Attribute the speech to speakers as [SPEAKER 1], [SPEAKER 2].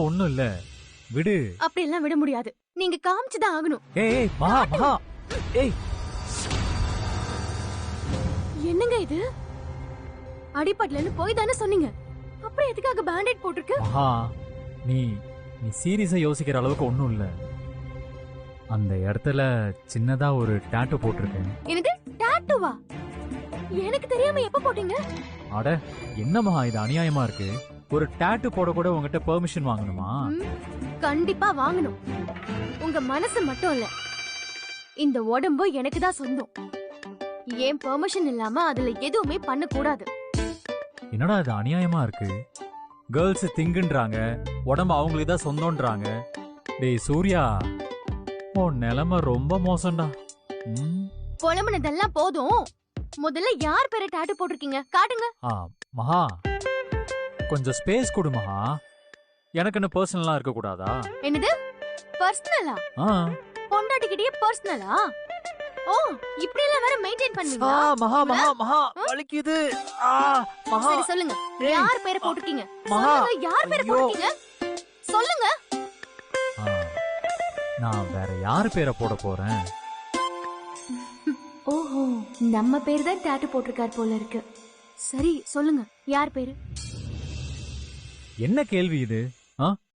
[SPEAKER 1] ஒண்ணும் இல்ல, விடு.
[SPEAKER 2] அப்படி எல்லாம் விட முடியாது. நீங்க காமிச்சுதான் ஆகணும்.
[SPEAKER 1] ஏய் மகா மகா, ஏய்
[SPEAKER 2] என்னங்க இது? அடிபட்டலன்னு போய் தானே சொன்னீங்க. அப்புறம் எதுக்காக பேண்டேட் போட்டிருக்கு?
[SPEAKER 1] மகா, நீ சீரியஸா யோசிக்கிற அளவுக்கு ஒண்ணும் இல்ல. அந்த இடத்துல சின்னதா ஒரு டாட்டூ போட்டிருக்கேன்.
[SPEAKER 2] என்னது டாட்டூவா? எனக்கு தெரியாம எப்ப போட்டீங்க?
[SPEAKER 1] அட என்ன மகா, இது அநியாயமா இருக்கு. ஒரு டாட்டூ போட கூட உங்ககிட்ட பெர்மிஷன் வாங்கணுமா?
[SPEAKER 2] கண்டிப்பா வாங்கணும். உங்க மனசு மட்டும் இல்ல, இந்த உடம்பு எனக்கு தான் சொந்தம். ஏன் பெர்மிஷன் இல்லாம அதுல எதுவுமே பண்ண கூடாது.
[SPEAKER 1] என்னடா இது அநியாயமா இருக்கு. கேர்ள்ஸ் திங்குன்றாங்க, உடம்பு அவங்களுக்கு தான் சொந்தம்ன்றாங்க. டேய் சூர்யா, உன் நிலைமை ரொம்ப மோசம்டா.
[SPEAKER 2] புலம்புனதெல்லாம் போதும். முதல்ல யார் பேரை டாட்டூ போட்டிருக்கீங்க காட்டுங்க.
[SPEAKER 1] மகா, கொஞ்சம் ஸ்பேஸ் கொடு மகா. எனக்குன்னு பர்சனலா இருக்க கூடாதா?
[SPEAKER 2] என்னது பர்சனலா? பொண்டாட்டிக்கிட்டே பர்சனலா? ஓ, இப்படி எல்லாம் வேற மெயின்டைன் பண்ணுவீங்களா?
[SPEAKER 1] மகா மகா மகா, வலிக்குது. மகா,
[SPEAKER 2] சரி சொல்லுங்க, யார் பேரை போட்டிருக்கீங்க?
[SPEAKER 1] மகா,
[SPEAKER 2] யார் பேரை போட்டிருக்கீங்க சொல்லுங்க.
[SPEAKER 1] நான் வேற யார் பேரை போட போறேன்?
[SPEAKER 2] ஓஹோ, நம்ம பேர் தான் டாட்டூ போட்டிருக்கார் போல இருக்கு. சரி சொல்லுங்க, யார் பேரு?
[SPEAKER 1] என்ன கேள்வி இது?